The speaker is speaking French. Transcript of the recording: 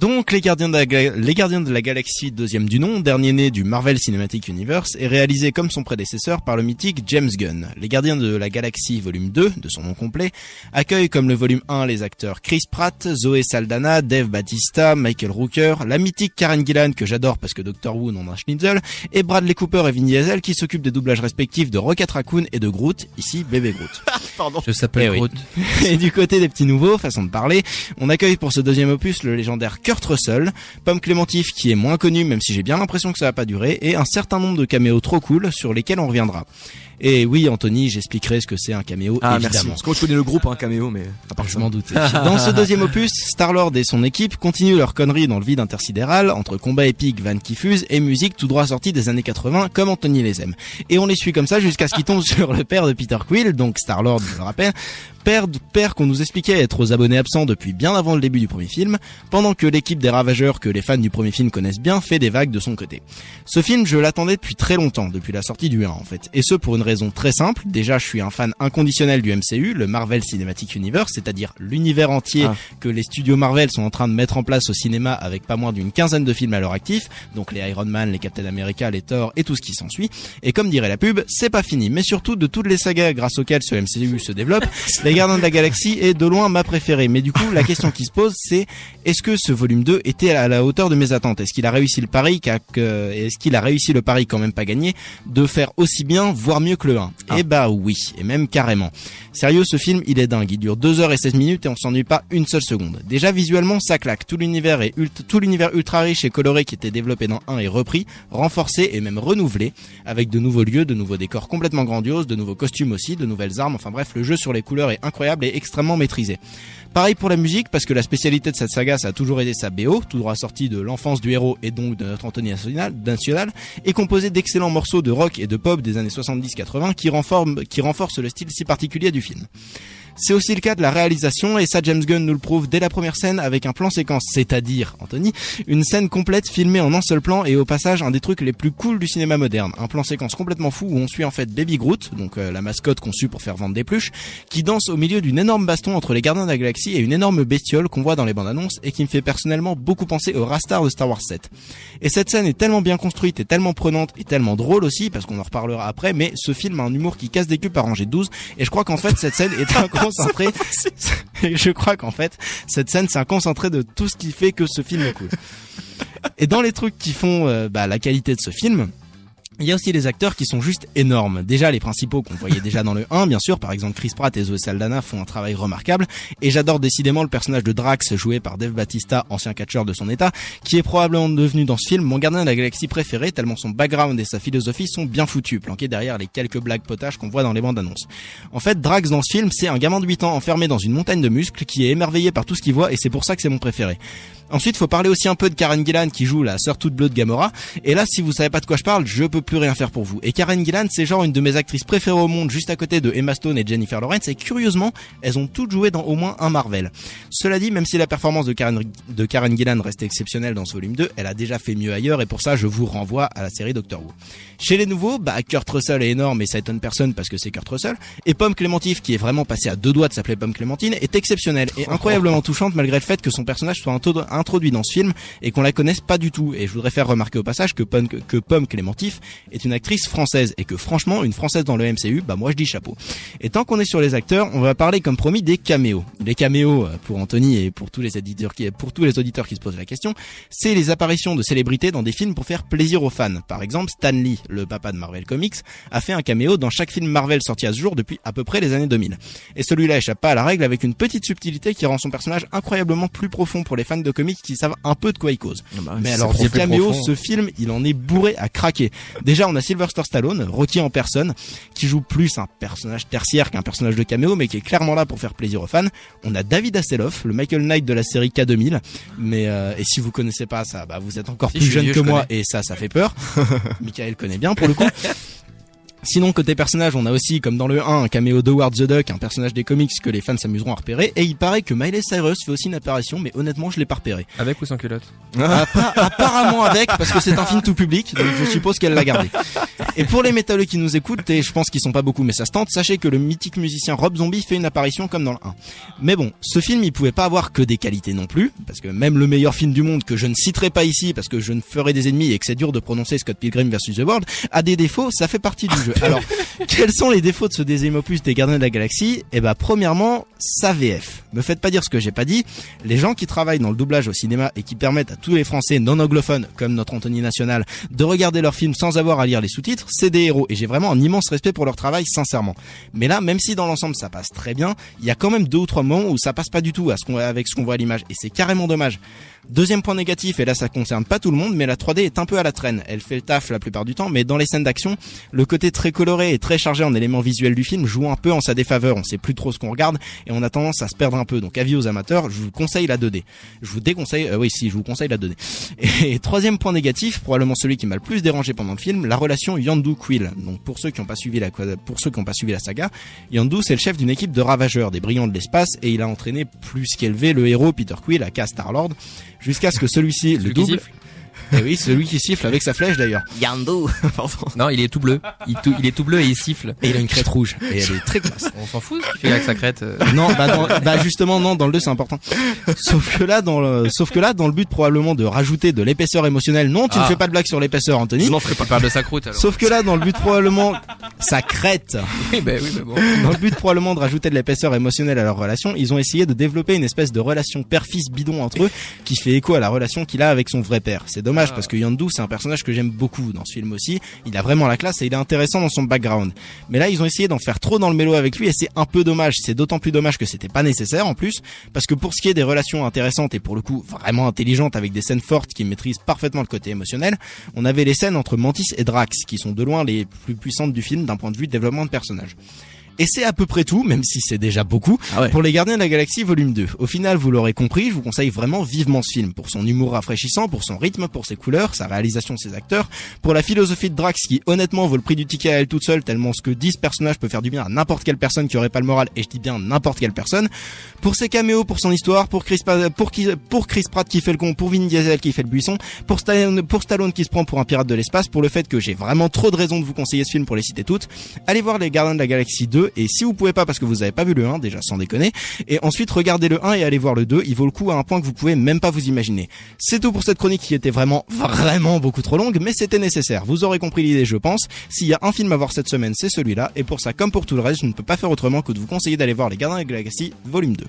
Donc, les Gardiens de la Galaxie, deuxième du nom, dernier né du Marvel Cinematic Universe, est réalisé comme son prédécesseur par le mythique James Gunn. Les Gardiens de la Galaxie volume 2, de son nom complet, accueille comme le volume 1 les acteurs Chris Pratt, Zoe Saldana, Dave Bautista, Michael Rooker, la mythique Karen Gillan que j'adore parce que Doctor Who n'en a un schnitzel, et Bradley Cooper et Vin Diesel qui s'occupent des doublages respectifs de Rocket Raccoon et de Groot, ici bébé Groot. Pardon. Je s'appelle Groot. Et du côté des petits nouveaux, façon de parler, on accueille pour ce deuxième opus le légendaire Kurt Russell, Pomme Clémentif qui est moins connu même si j'ai bien l'impression que ça va pas durer, et un certain nombre de caméos trop cool sur lesquels on reviendra. Et oui, Anthony, j'expliquerai ce que c'est un caméo, évidemment. Merci. Parce que je connais le groupe, un caméo, mais à part je m'en doutais. Dans ce deuxième opus, Star-Lord et son équipe continuent leur connerie dans le vide intersidéral, entre combats épiques, vannes qui fusent et musique tout droit sortie des années 80, comme Anthony les aime. Et on les suit comme ça jusqu'à ce qu'ils tombent sur le père de Peter Quill, donc Star-Lord, je le rappelle, père qu'on nous expliquait être aux abonnés absents depuis bien avant le début du premier film, pendant que l'équipe des Ravageurs, que les fans du premier film connaissent bien, fait des vagues de son côté. Ce film, je l'attendais depuis très longtemps, depuis la sortie du 1 en fait, et ce pour une raison très simple. Déjà, je suis un fan inconditionnel du MCU, le Marvel Cinematic Universe, c'est-à-dire l'univers entier que les studios Marvel sont en train de mettre en place au cinéma avec pas moins d'une quinzaine de films à leur actif, donc les Iron Man, les Captain America, les Thor et tout ce qui s'ensuit. Et comme dirait la pub, c'est pas fini, mais surtout de toutes les sagas grâce auxquelles ce MCU se développe, les Gardiens de la Galaxie est de loin ma préférée. Mais du coup, la question qui se pose, c'est est-ce que ce volume 2 était à la hauteur de mes attentes? Est-ce qu'il a réussi le pari quand même pas gagné, de faire aussi bien, voire mieux que le 1? Eh bah oui, et même carrément. Sérieux, ce film, il est dingue. Il dure 2h16 et on s'ennuie pas une seule seconde. Déjà, visuellement, ça claque. Tout l'univers ultra riche et coloré qui était développé dans 1 est repris, renforcé et même renouvelé, avec de nouveaux lieux, de nouveaux décors complètement grandioses, de nouveaux costumes aussi, de nouvelles armes. Enfin bref, le jeu sur les couleurs est incroyable et extrêmement maîtrisé. Pareil pour la musique, parce que la spécialité de cette saga, ça a toujours été sa BO, tout droit sortie de l'enfance du héros et donc de notre Anthony national, et composée d'excellents morceaux de rock et de pop des années 70-80 qui renforcent le style si particulier du film. C'est aussi le cas de la réalisation, et ça James Gunn nous le prouve dès la première scène avec un plan séquence, c'est-à-dire, Anthony, une scène complète filmée en un seul plan et au passage un des trucs les plus cool du cinéma moderne. Un plan séquence complètement fou où on suit en fait Baby Groot, donc la mascotte conçue pour faire vendre des pluches, qui danse au milieu d'une énorme baston entre les Gardiens de la Galaxie et une énorme bestiole qu'on voit dans les bandes annonces et qui me fait personnellement beaucoup penser au Rastar de Star Wars 7. Et cette scène est tellement bien construite et tellement prenante et tellement drôle aussi, parce qu'on en reparlera après, mais ce film a un humour qui casse des culs par rangée de 12, et je crois qu'en fait cette scène est un concentré. Je crois qu'en fait cette scène c'est un concentré de tout ce qui fait que ce film est cool. Et dans les trucs qui font la qualité de ce film, il y a aussi les acteurs qui sont juste énormes. Déjà les principaux qu'on voyait déjà dans le 1, bien sûr, par exemple Chris Pratt et Zoe Saldana font un travail remarquable, et j'adore décidément le personnage de Drax joué par Dave Bautista, ancien catcheur de son état, qui est probablement devenu dans ce film mon gardien de la galaxie préféré, tellement son background et sa philosophie sont bien foutus, planqués derrière les quelques blagues potaches qu'on voit dans les bandes annonces. En fait, Drax dans ce film, c'est un gamin de 8 ans enfermé dans une montagne de muscles qui est émerveillé par tout ce qu'il voit, et c'est pour ça que c'est mon préféré. Ensuite, faut parler aussi un peu de Karen Gillan qui joue la sœur toute bleue de Gamora. Et là, si vous savez pas de quoi je parle, je peux plus rien faire pour vous. Et Karen Gillan, c'est genre une de mes actrices préférées au monde, juste à côté de Emma Stone et Jennifer Lawrence. Et curieusement, elles ont toutes joué dans au moins un Marvel. Cela dit, même si la performance de Karen Gillan reste exceptionnelle dans ce volume 2, elle a déjà fait mieux ailleurs, et pour ça, je vous renvoie à la série Doctor Who. Chez les nouveaux, Kurt Russell est énorme et ça étonne personne parce que c'est Kurt Russell. Et Pomme Clémentif, qui est vraiment passée à 2 doigts de s'appeler Pomme Clémentine, est exceptionnelle et incroyablement touchante malgré le fait que son personnage soit introduit dans ce film et qu'on la connaisse pas du tout. Et je voudrais faire remarquer au passage que Pomme Clémentif est une actrice française, et que franchement, une française dans le MCU, moi je dis chapeau. Et tant qu'on est sur les acteurs, on va parler comme promis des caméos. Les caméos, pour Anthony et pour tous les auditeurs qui se posent la question, c'est les apparitions de célébrités dans des films pour faire plaisir aux fans. Par exemple, Stan Lee, le papa de Marvel Comics, a fait un caméo dans chaque film Marvel sorti à ce jour depuis à peu près les années 2000. Et celui-là échappe pas à la règle, avec une petite subtilité qui rend son personnage incroyablement plus profond pour les fans de comics qui savent un peu de quoi il cause. Mais alors, des caméos, ce film, il en est bourré à craquer. Déjà, on a Sylvester Stallone, Rocky en personne, qui joue plus un personnage tertiaire qu'un personnage de caméo, mais qui est clairement là pour faire plaisir aux fans. On a David Hasselhoff, le Michael Knight de la série K2000, mais et si vous connaissez pas ça, vous êtes encore plus jeune que moi, et ça fait peur. Michael connaît bien pour le coup. Sinon, côté personnage, on a aussi, comme dans le 1, un caméo d'Howard the Duck, un personnage des comics que les fans s'amuseront à repérer, et il paraît que Miley Cyrus fait aussi une apparition, mais honnêtement, je l'ai pas repéré. Avec ou sans culotte? Apparemment avec, parce que c'est un film tout public, donc je suppose qu'elle l'a gardé. Et pour les métalleux qui nous écoutent, et je pense qu'ils sont pas beaucoup, mais ça se tente, sachez que le mythique musicien Rob Zombie fait une apparition comme dans le 1. Mais bon, ce film, il pouvait pas avoir que des qualités non plus, parce que même le meilleur film du monde, que je ne citerai pas ici, parce que je ne ferai des ennemis et que c'est dur de prononcer Scott Pilgrim vs. The World, a des défauts, ça fait partie du jeu. Alors, quels sont les défauts de ce deuxième opus des Gardiens de la Galaxie? Eh ben, premièrement, sa VF. Me faites pas dire ce que j'ai pas dit. Les gens qui travaillent dans le doublage au cinéma et qui permettent à tous les Français non anglophones, comme notre Anthony National, de regarder leurs films sans avoir à lire les sous-titres, c'est des héros. Et j'ai vraiment un immense respect pour leur travail, sincèrement. Mais là, même si dans l'ensemble ça passe très bien, il y a quand même 2 ou 3 moments où ça passe pas du tout avec ce qu'on voit à l'image. Et c'est carrément dommage. Deuxième point négatif, et là ça concerne pas tout le monde, mais la 3D est un peu à la traîne. Elle fait le taf la plupart du temps, mais dans les scènes d'action, le côté très coloré et très chargé en éléments visuels du film joue un peu en sa défaveur. On sait plus trop ce qu'on regarde et on a tendance à se perdre un peu. Donc avis aux amateurs, je vous conseille la 2D. Je vous déconseille, je vous conseille la 2D. Et troisième point négatif, probablement celui qui m'a le plus dérangé pendant le film, la relation Yondu-Quill. Donc pour ceux qui n'ont pas suivi la saga, Yondu c'est le chef d'une équipe de ravageurs, des brillants de l'espace, et il a entraîné plus qu'élevé le héros Peter Quill, aka Star-Lord, jusqu'à ce que celui-ci le double. Et oui, celui qui siffle avec sa flèche d'ailleurs. Yondu. Non, il est tout bleu. Il est tout bleu et il siffle. Et il a une crête rouge. Et elle est très classe. On s'en fout ce qu'il fait avec sa crête. Non, justement, non, dans le 2 c'est important. Sauf que là, dans le but probablement de rajouter de l'épaisseur émotionnelle. Non, tu ne fais pas de blague sur l'épaisseur, Anthony. Je n'en ferai pas. Parle de sa croûte alors. Sauf que là, dans le but probablement, sa crête. Oui, mais bon. Dans le but probablement de rajouter de l'épaisseur émotionnelle à leur relation, ils ont essayé de développer une espèce de relation père-fils bidon entre eux, qui fait écho à la relation qu'il a avec son vrai père. C'est dommage parce que Yondu c'est un personnage que j'aime beaucoup dans ce film aussi. Il a vraiment la classe et il est intéressant dans son background. Mais là, ils ont essayé d'en faire trop dans le mélo avec lui et c'est un peu dommage. C'est d'autant plus dommage que c'était pas nécessaire en plus, parce que pour ce qui est des relations intéressantes et pour le coup vraiment intelligentes avec des scènes fortes qui maîtrisent parfaitement le côté émotionnel, on avait les scènes entre Mantis et Drax qui sont de loin les plus puissantes du film d'un point de vue développement de personnage. Et c'est à peu près tout, même si c'est déjà beaucoup, pour les Gardiens de la Galaxie volume 2. Au final, vous l'aurez compris, je vous conseille vraiment vivement ce film, pour son humour rafraîchissant, pour son rythme, pour ses couleurs, sa réalisation, ses acteurs, pour la philosophie de Drax qui honnêtement vaut le prix du ticket à elle toute seule, tellement ce que dit ce personnage peut faire du bien à n'importe quelle personne qui aurait pas le moral, et je dis bien n'importe quelle personne, pour ses caméos, pour son histoire, pour Chris Pratt qui fait le con, pour Vin Diesel qui fait le buisson, pour Stallone qui se prend pour un pirate de l'espace, pour le fait que j'ai vraiment trop de raisons de vous conseiller ce film pour les citer toutes. Allez voir les Gardiens de la Galaxie 2, et si vous pouvez pas parce que vous avez pas vu le 1, déjà sans déconner, et ensuite regardez le 1 et allez voir le 2, il vaut le coup à un point que vous pouvez même pas vous imaginer. C'est tout pour cette chronique qui était vraiment beaucoup trop longue, mais c'était nécessaire. Vous aurez compris l'idée, je pense. S'il y a un film à voir cette semaine, c'est celui-là, et pour ça, comme pour tout le reste, je ne peux pas faire autrement que de vous conseiller d'aller voir les Gardiens de la Galaxie volume 2.